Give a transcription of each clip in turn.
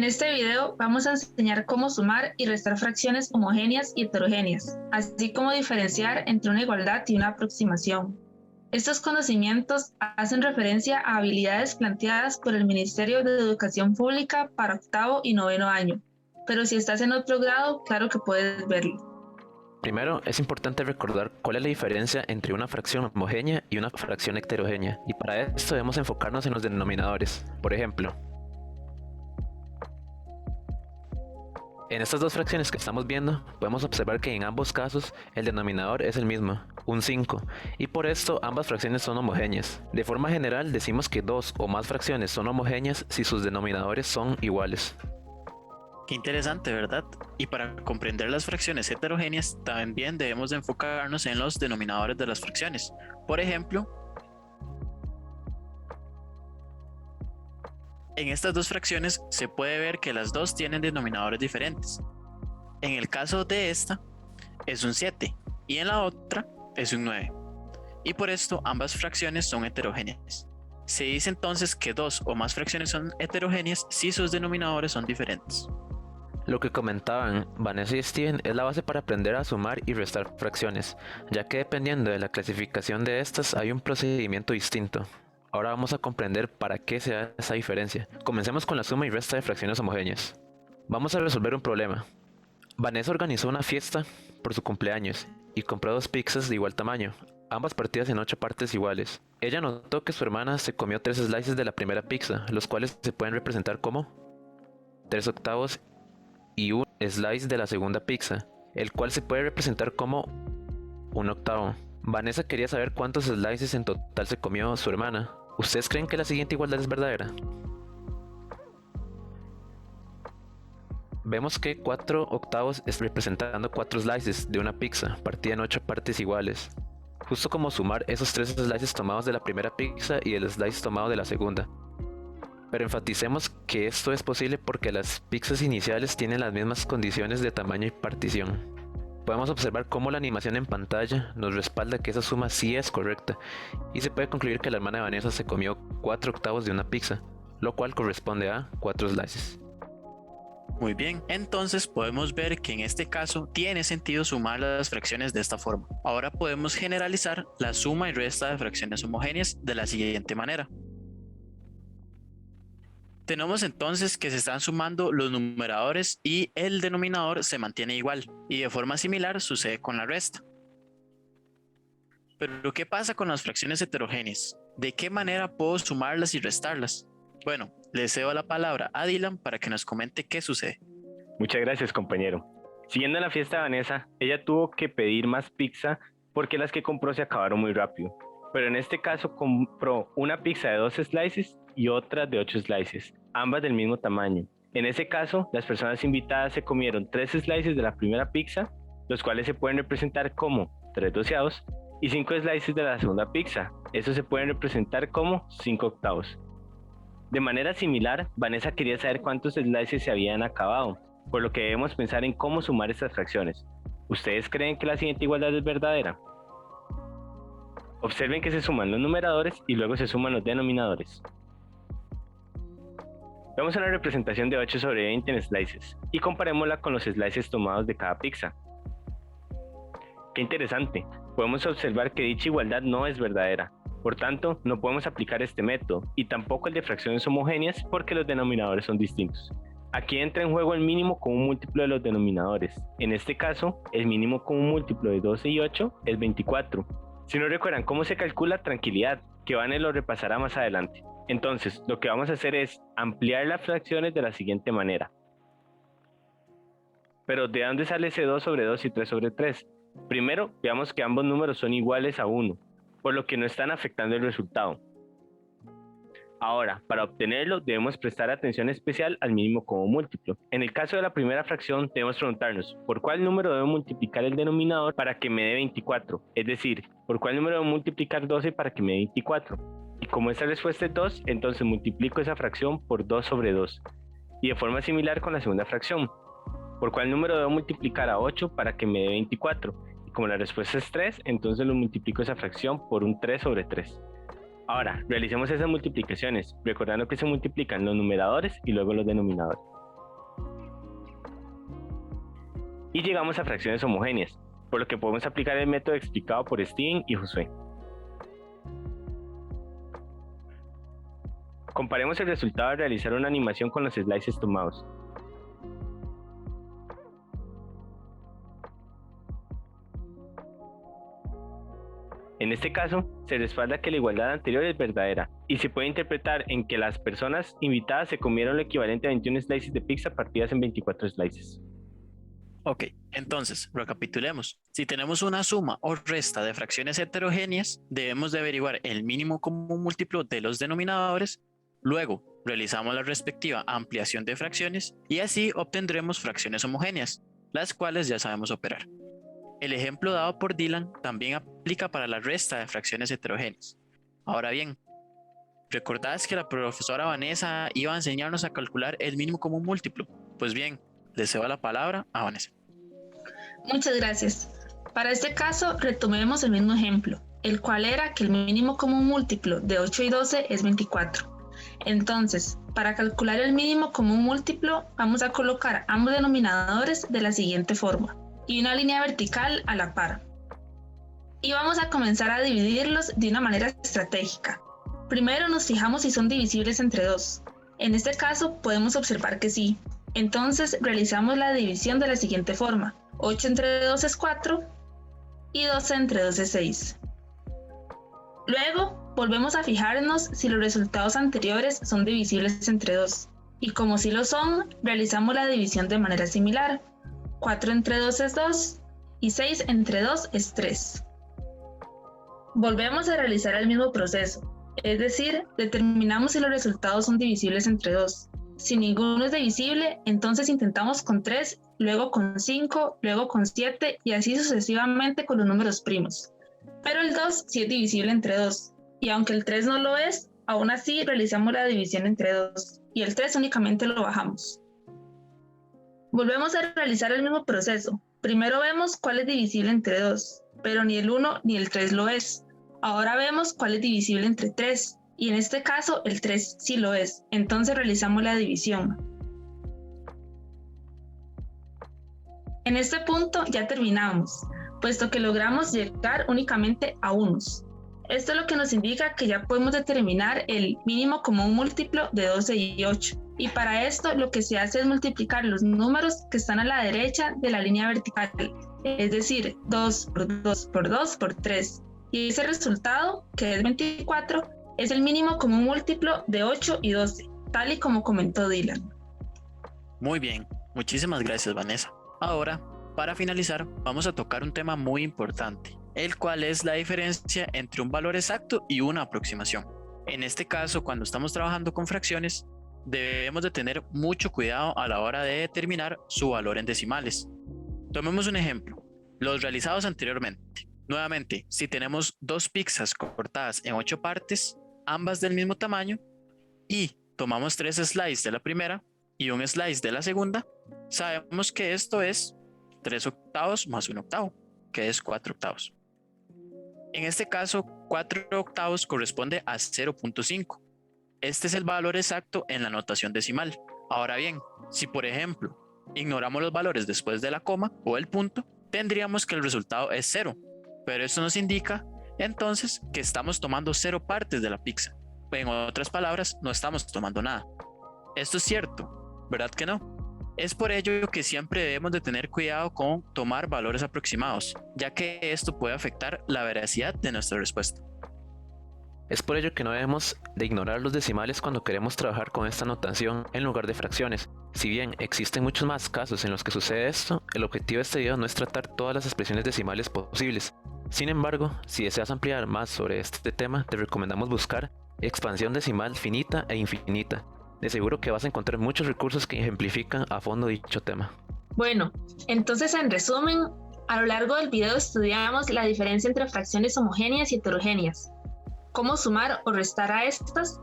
este video vamos a enseñar cómo sumar y restar fracciones homogéneas y heterogéneas, así como diferenciar entre una igualdad y una aproximación. Estos conocimientos hacen referencia a habilidades planteadas por el Ministerio de Educación Pública para octavo y noveno año, pero si estás en otro grado, claro que puedes verlo. Primero, es importante recordar cuál es la diferencia entre una fracción homogénea y una fracción heterogénea, y para esto debemos enfocarnos en los denominadores. Por ejemplo, en estas dos fracciones que estamos viendo, podemos observar que en ambos casos el denominador es el mismo, un 5, y por esto ambas fracciones son homogéneas. De forma general decimos que dos o más fracciones son homogéneas si sus denominadores son iguales. Qué interesante, ¿verdad? Y para comprender las fracciones heterogéneas, también debemos de enfocarnos en los denominadores de las fracciones. Por ejemplo, en estas dos fracciones se puede ver que las dos tienen denominadores diferentes. En el caso de esta es un 7 y en la otra es un 9. Y por esto ambas fracciones son heterogéneas. Se dice entonces que dos o más fracciones son heterogéneas si sus denominadores son diferentes. Lo que comentaban Vanessa y Steven es la base para aprender a sumar y restar fracciones, ya que dependiendo de la clasificación de estas hay un procedimiento distinto. Ahora vamos a comprender para qué se da esa diferencia. Comencemos con la suma y resta de fracciones homogéneas. Vamos a resolver un problema. Vanessa organizó una fiesta por su cumpleaños y compró 2 pizzas de igual tamaño, ambas partidas en 8 partes iguales. Ella notó que su hermana se comió 3 slices de la primera pizza, los cuales se pueden representar como 3 octavos y un slice de la segunda pizza, el cual se puede representar como 1 octavo. Vanessa quería saber cuántos slices en total se comió su hermana. ¿Ustedes creen que la siguiente igualdad es verdadera? Vemos que 4 octavos es representando 4 slices de una pizza, partida en 8 partes iguales. Justo como sumar esos 3 slices tomados de la primera pizza y el slice tomado de la segunda. Pero enfaticemos que esto es posible porque las pizzas iniciales tienen las mismas condiciones de tamaño y partición. Podemos observar cómo la animación en pantalla nos respalda que esa suma sí es correcta, y se puede concluir que la hermana de Vanessa se comió 4 octavos de una pizza, lo cual corresponde a 4 slices. Muy bien, entonces podemos ver que en este caso tiene sentido sumar las fracciones de esta forma. Ahora podemos generalizar la suma y resta de fracciones homogéneas de la siguiente manera. Tenemos entonces que se están sumando los numeradores y el denominador se mantiene igual, y de forma similar sucede con la resta. Pero ¿qué pasa con las fracciones heterogéneas? ¿De qué manera puedo sumarlas y restarlas? Bueno, le cedo la palabra a Dylan para que nos comente qué sucede. Muchas gracias, compañero. Siguiendo la fiesta de Vanessa, ella tuvo que pedir más pizza porque las que compró se acabaron muy rápido. Pero en este caso compró una pizza de 2 slices y otra de 8 slices, ambas del mismo tamaño. En ese caso, las personas invitadas se comieron 3 slices de la primera pizza, los cuales se pueden representar como 3 doceavos, y 5 slices de la segunda pizza. Estos se pueden representar como 5 octavos. De manera similar, Vanessa quería saber cuántos slices se habían acabado, por lo que debemos pensar en cómo sumar estas fracciones. ¿Ustedes creen que la siguiente igualdad es verdadera? Observen que se suman los numeradores y luego se suman los denominadores. Vamos a una representación de 8 sobre 20 en slices y comparémosla con los slices tomados de cada pizza. ¡Qué interesante! Podemos observar que dicha igualdad no es verdadera. Por tanto, no podemos aplicar este método y tampoco el de fracciones homogéneas porque los denominadores son distintos. Aquí entra en juego el mínimo común múltiplo de los denominadores. En este caso, el mínimo común múltiplo de 12 y 8 es 24. Si no recuerdan cómo se calcula, tranquilidad, que Vane lo repasará más adelante. Entonces, lo que vamos a hacer es ampliar las fracciones de la siguiente manera. Pero ¿de dónde sale ese 2 sobre 2 y 3 sobre 3? Primero, veamos que ambos números son iguales a 1, por lo que no están afectando el resultado. Ahora, para obtenerlo, debemos prestar atención especial al mínimo común múltiplo. En el caso de la primera fracción, debemos preguntarnos, ¿por cuál número debo multiplicar el denominador para que me dé 24? Es decir, ¿por cuál número debo multiplicar 12 para que me dé 24? Y como esta respuesta es 2, entonces multiplico esa fracción por 2 sobre 2. Y de forma similar con la segunda fracción. ¿Por cuál número debo multiplicar a 8 para que me dé 24? Y como la respuesta es 3, entonces lo multiplico esa fracción por un 3 sobre 3. Ahora, realicemos esas multiplicaciones, recordando que se multiplican los numeradores y luego los denominadores. y llegamos a fracciones homogéneas, por lo que podemos aplicar el método explicado por Steven y Josué. Comparemos el resultado al realizar una animación con los slices tomados. En este caso, se respalda que la igualdad anterior es verdadera y se puede interpretar en que las personas invitadas se comieron lo equivalente a 21 slices de pizza partidas en 24 slices. Ok, entonces, recapitulemos. Si tenemos una suma o resta de fracciones heterogéneas, debemos de averiguar el mínimo común múltiplo de los denominadores. Luego, realizamos la respectiva ampliación de fracciones y así obtendremos fracciones homogéneas, las cuales ya sabemos operar. El ejemplo dado por Dylan también aplica para la resta de fracciones heterogéneas. Ahora bien, ¿recordás que la profesora Vanessa iba a enseñarnos a calcular el mínimo común múltiplo? Pues bien, le cedo la palabra a Vanessa. Muchas gracias. Para este caso, retomemos el mismo ejemplo, el cual era que el mínimo común múltiplo de 8 y 12 es 24. Entonces, para calcular el mínimo común múltiplo, vamos a colocar ambos denominadores de la siguiente forma, y una línea vertical a la par. Y vamos a comenzar a dividirlos de una manera estratégica. Primero nos fijamos si son divisibles entre 2. En este caso, podemos observar que sí. Entonces, realizamos la división de la siguiente forma. 8 entre 2 es 4 y 12 entre 2 es 6. Luego, volvemos a fijarnos si los resultados anteriores son divisibles entre 2. Y como sí lo son, realizamos la división de manera similar. 4 entre 2 es 2 y 6 entre 2 es 3. Volvemos a realizar el mismo proceso, es decir, determinamos si los resultados son divisibles entre 2. Si ninguno es divisible, entonces intentamos con 3, luego con 5, luego con 7 y así sucesivamente con los números primos. Pero el 2 sí es divisible entre 2, y aunque el 3 no lo es, aún así realizamos la división entre 2, y el 3 únicamente lo bajamos. Volvemos a realizar el mismo proceso. Primero vemos cuál es divisible entre 2, pero ni el 1 ni el 3 lo es. Ahora vemos cuál es divisible entre 3, y en este caso el 3 sí lo es, entonces realizamos la división. En este punto ya terminamos, puesto que logramos llegar únicamente a unos. Esto es lo que nos indica que ya podemos determinar el mínimo común múltiplo de 12 y 8. Y para esto lo que se hace es multiplicar los números que están a la derecha de la línea vertical, es decir, 2 por 2 por 2 por 3. Y ese resultado, que es 24, es el mínimo común múltiplo de 8 y 12, tal y como comentó Dylan. Muy bien, muchísimas gracias Vanessa. Ahora, para finalizar, vamos a tocar un tema muy importante, el cual es la diferencia entre un valor exacto y una aproximación. En este caso, cuando estamos trabajando con fracciones, debemos de tener mucho cuidado a la hora de determinar su valor en decimales. Tomemos un ejemplo, los realizados anteriormente. Nuevamente, si tenemos 2 pizzas cortadas en 8 partes, ambas del mismo tamaño, y tomamos 3 slices de la primera y un slice de la segunda, sabemos que esto es 3 octavos más 1 octavo, que es 4 octavos. En este caso, 4 octavos corresponde a 0.5. Este es el valor exacto en la notación decimal. Ahora bien, si por ejemplo ignoramos los valores después de la coma o el punto, tendríamos que el resultado es 0. Pero esto nos indica entonces que estamos tomando 0 partes de la pizza. En otras palabras, no estamos tomando nada. Esto es cierto, ¿verdad que no? Es por ello que siempre debemos de tener cuidado con tomar valores aproximados, ya que esto puede afectar la veracidad de nuestra respuesta. Es por ello que no debemos de ignorar los decimales cuando queremos trabajar con esta notación en lugar de fracciones. Si bien existen muchos más casos en los que sucede esto, el objetivo de este video no es tratar todas las expresiones decimales posibles. Sin embargo, si deseas ampliar más sobre este tema, te recomendamos buscar expansión decimal finita e infinita. De seguro que vas a encontrar muchos recursos que ejemplifican a fondo dicho tema. Bueno, entonces en resumen, a lo largo del video estudiamos la diferencia entre fracciones homogéneas y heterogéneas, cómo sumar o restar a estas,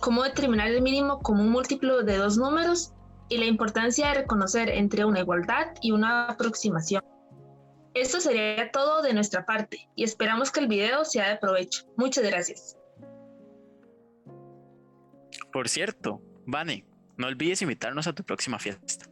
cómo determinar el mínimo común múltiplo de 2 números y la importancia de reconocer entre una igualdad y una aproximación. Esto sería todo de nuestra parte y esperamos que el video sea de provecho. Muchas gracias. Por cierto, Vane, no olvides invitarnos a tu próxima fiesta.